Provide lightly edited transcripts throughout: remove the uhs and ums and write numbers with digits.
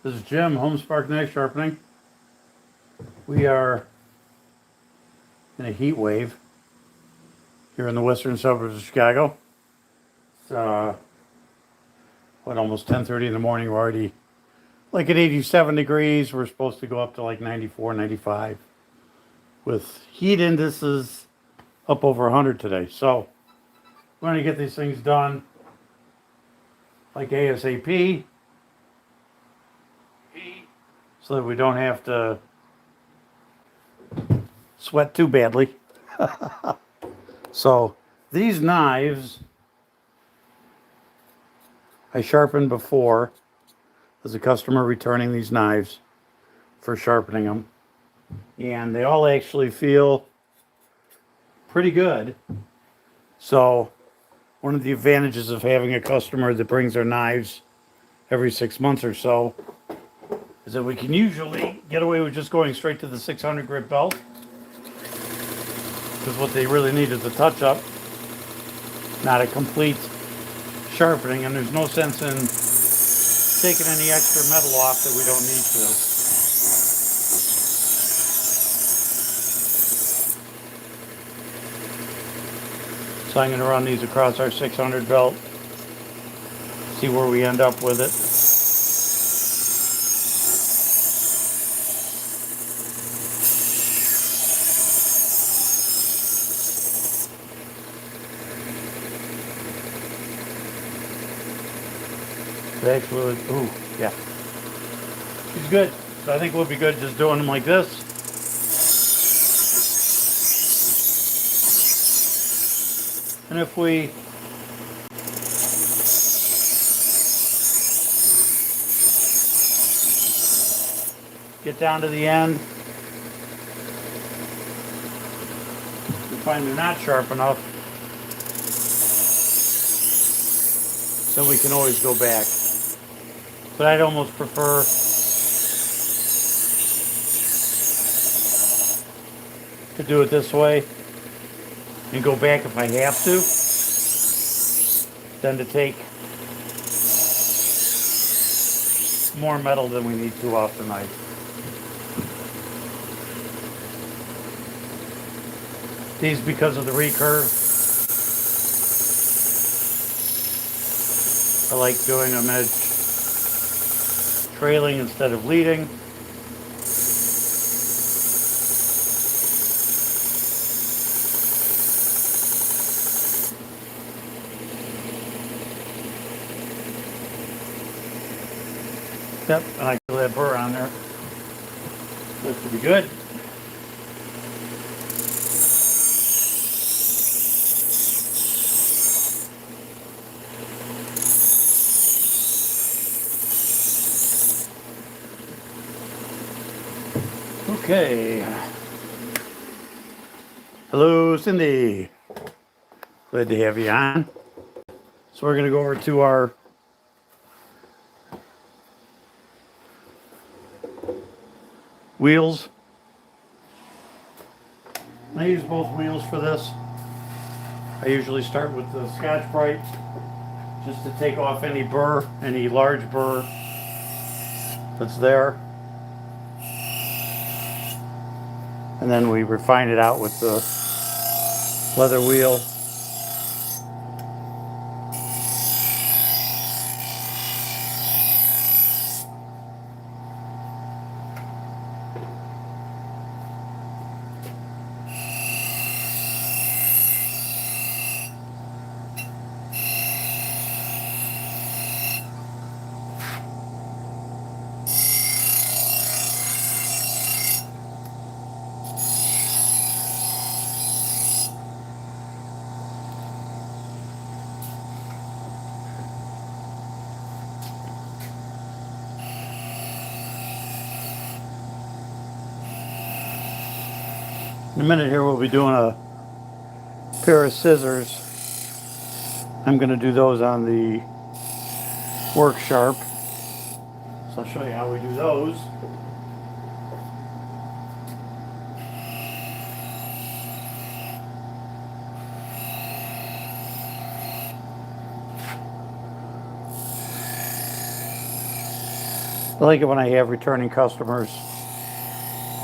This is Jim, Home Spark Knife Sharpening. We are in a heat wave here in the western suburbs of Chicago. It's almost 10:30 in the morning. We're already like at 87 degrees. We're supposed to go up to like 94, 95 with heat indices up over 100 today. So we're going to get these things done like ASAP so that we don't have to sweat too badly. So these knives I sharpened before. There's a customer returning these knives for sharpening them, and they all actually feel pretty good. So one of the advantages of having a customer that brings their knives every 6 months or so is that we can usually get away with just going straight to the 600 grit belt, because what they really need is a touch-up, not a complete sharpening, and there's no sense in taking any extra metal off that we don't need to. So I'm going to run these across our 600 belt, see where we end up with it. Actually, ooh, yeah, she's good. So I think we'll be good just doing them like this. And if we get down to the end, we find they're not sharp enough, then we can always go back. But I'd almost prefer to do it this way and go back if I have to, than to take more metal than we need to off the knife. These, because of the recurve, I like doing them edge trailing instead of leading. Yep, and I still have burr on there. This will be good. Okay. Hello, Cindy. Glad to have you on. So we're going to go over to our wheels. I use both wheels for this. I usually start with the Scotch-Brite just to take off any burr, any large burr that's there. And then we refine it out with the leather wheel. In a minute here we'll be doing a pair of scissors. I'm going to do those on the work sharp. So I'll show you how we do those. I like it when I have returning customers,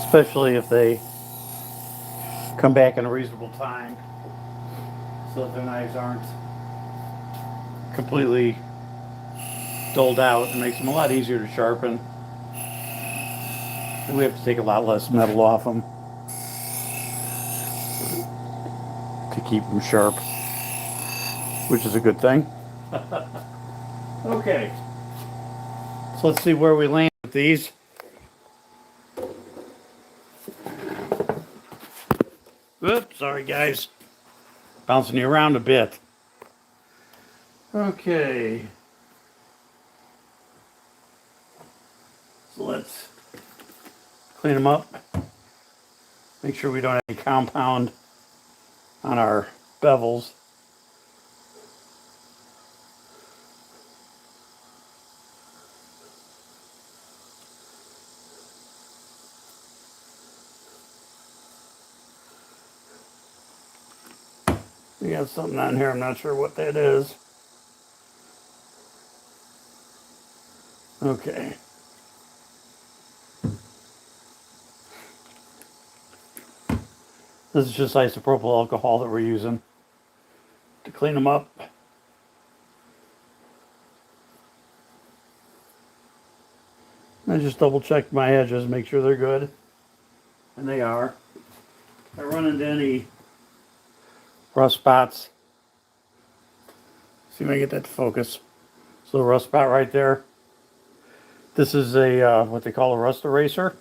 especially if they come back in a reasonable time so that their knives aren't completely dulled out. It makes them a lot easier to sharpen. And we have to take a lot less metal off them to keep them sharp, which is a good thing. Okay, so let's see where we land with these. Oops, sorry guys. Bouncing you around a bit. Okay. So let's clean them up. Make sure we don't have any compound on our bevels. We got something on here, I'm not sure what that is. Okay. This is just isopropyl alcohol that we're using to clean them up. I just double checked my edges, make sure they're good. And they are. If I run into any rust spots, see if I can get that to focus. So the rust spot right there. This is a what they call a rust eraser.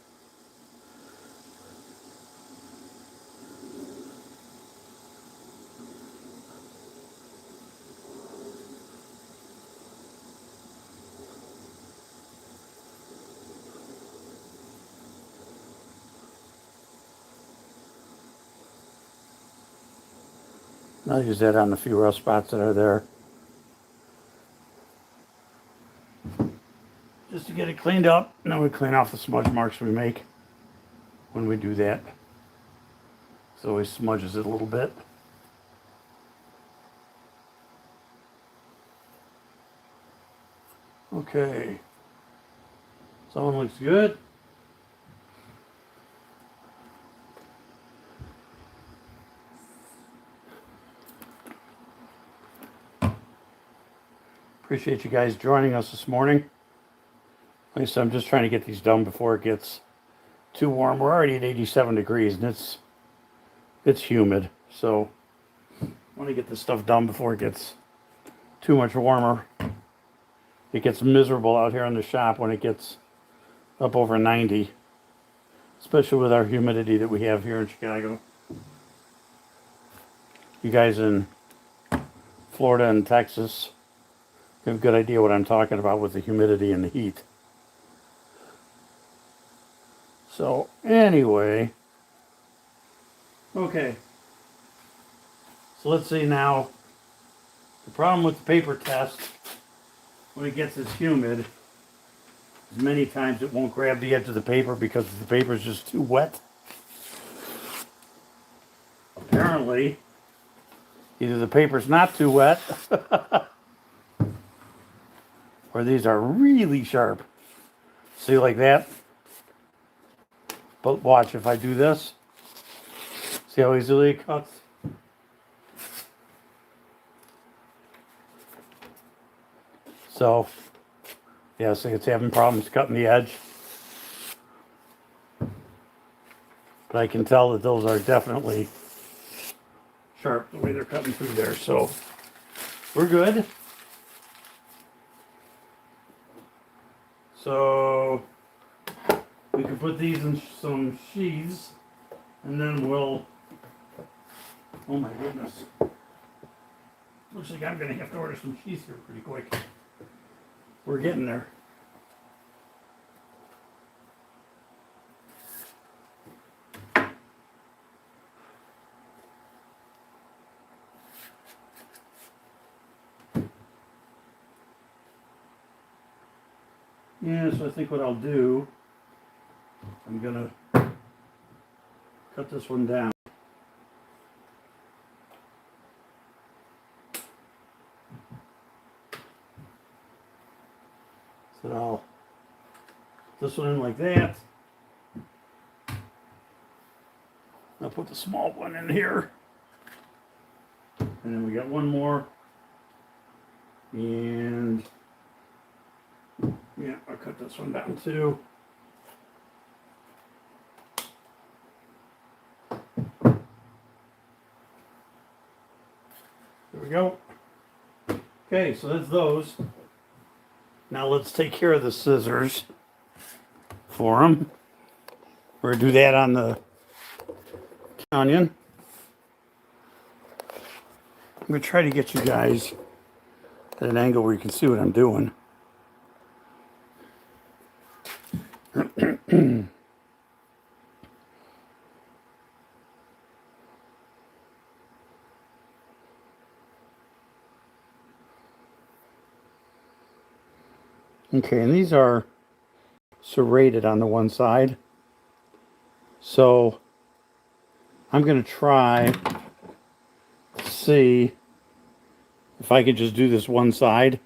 I'll use that on the few rust spots that are there. Just to get it cleaned up, and then we clean off the smudge marks we make when we do that. So it always smudges it a little bit. Okay. Someone looks good. Appreciate you guys joining us this morning. Like I said, I'm just trying to get these done before it gets too warm. We're already at 87 degrees and it's humid. So I want to get this stuff done before it gets too much warmer. It gets miserable out here in the shop when it gets up over 90, especially with our humidity that we have here in Chicago. You guys in Florida and Texas have a good idea what I'm talking about with the humidity and the heat. So anyway, okay. So let's see now. The problem with the paper test, when it gets this humid, is many times it won't grab the edge of the paper because the paper is just too wet. Apparently, either the paper's not too wet, or these are really sharp. See, like that? But watch, if I do this, see how easily it cuts? So, yeah, see, it's having problems cutting the edge. But I can tell that those are definitely sharp the way they're cutting through there. So, we're good. So, we can put these in some sheaths, and then we'll, oh my goodness. Looks like I'm going to have to order some sheaths here pretty quick. We're getting there. Yeah, so I think what I'll do, I'm going to cut this one down. So I'll this one in like that. I'll put the small one in here. And then we got one more. And yeah, I'll cut this one down too. There we go. Okay, so that's those. Now let's take care of the scissors for them. We're going to do that on the onion. I'm going to try to get you guys at an angle where you can see what I'm doing. Okay, and these are serrated on the one side. So I'm going to try to see if I could just do this one side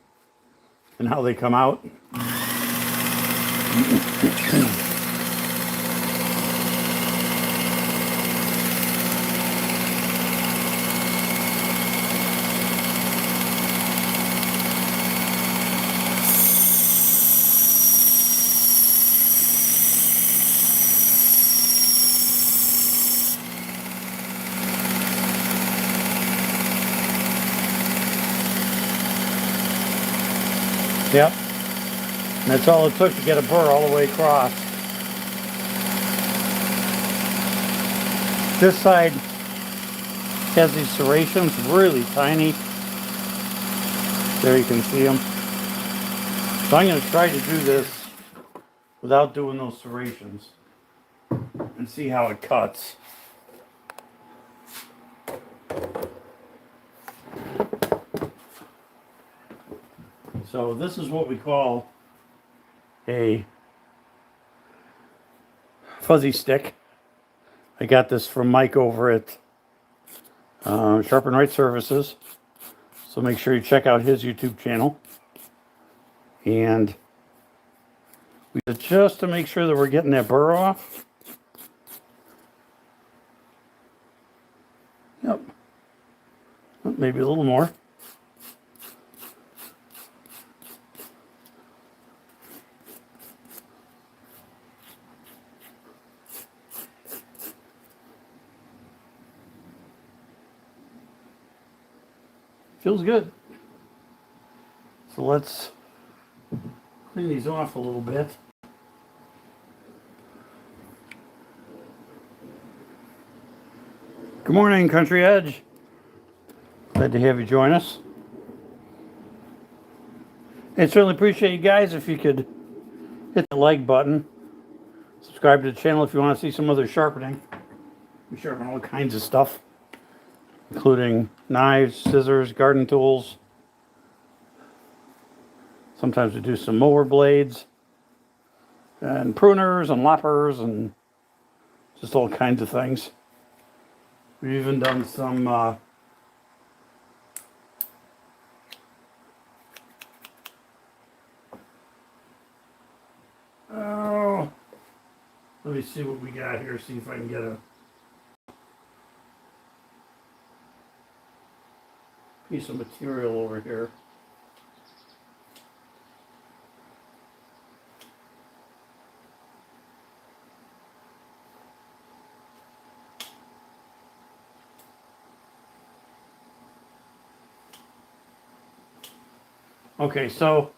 and how they come out. Yep. And that's all it took to get a burr all the way across. This side has these serrations, really tiny. There you can see them. So I'm going to try to do this without doing those serrations and see how it cuts. So this is what we call a fuzzy stick. I got this from Mike over at Sharpen Right Services. So make sure you check out his YouTube channel. And just to make sure that we're getting that burr off. Yep. Maybe a little more. Feels good. So let's clean these off a little bit. Good morning, Country Edge. Glad to have you join us. And certainly appreciate you guys if you could hit the like button. Subscribe to the channel if you want to see some other sharpening. We sharpen all kinds of stuff, including knives, scissors, garden tools. Sometimes we do some mower blades and pruners and loppers and just all kinds of things. We've even done some let me see what we got here, see if I can get a piece of material over here. Okay, so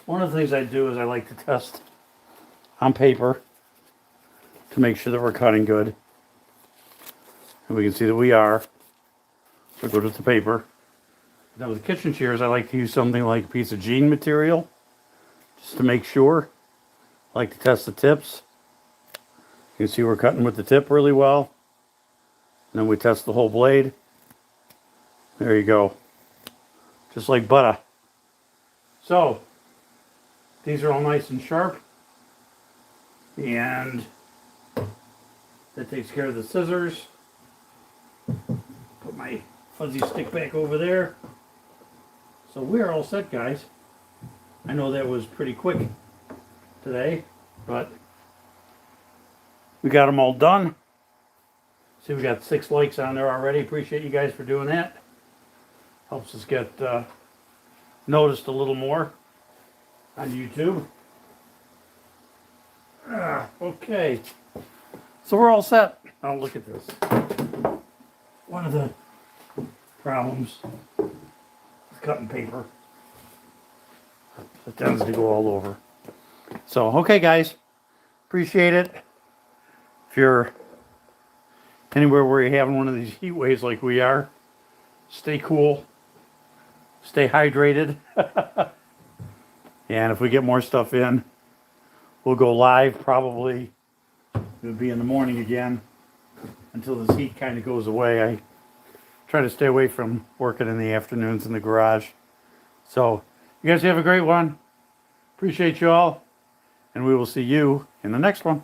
one of the things I do is I like to test on paper to make sure that we're cutting good. And we can see that we are. So go to the paper. Now with the kitchen shears, I like to use something like a piece of jean material just to make sure. I like to test the tips. You can see we're cutting with the tip really well. And then we test the whole blade. There you go. Just like butter. So, these are all nice and sharp. And that takes care of the scissors. Put my fuzzy stick back over there. So we're all set, guys. I know that was pretty quick today. But we got them all done. See, we got 6 likes on there already. Appreciate you guys for doing that. Helps us get noticed a little more on YouTube. Okay. So we're all set. Oh, look at this. One of the problems with cutting paper. It tends to go all over. So, okay, guys. Appreciate it. If you're anywhere where you're having one of these heat waves like we are, stay cool. Stay hydrated. And if we get more stuff in, we'll go live probably. It'll be in the morning again until this heat kind of goes away. I try to stay away from working in the afternoons in the garage. So, you guys have a great one. Appreciate you all. And we will see you in the next one.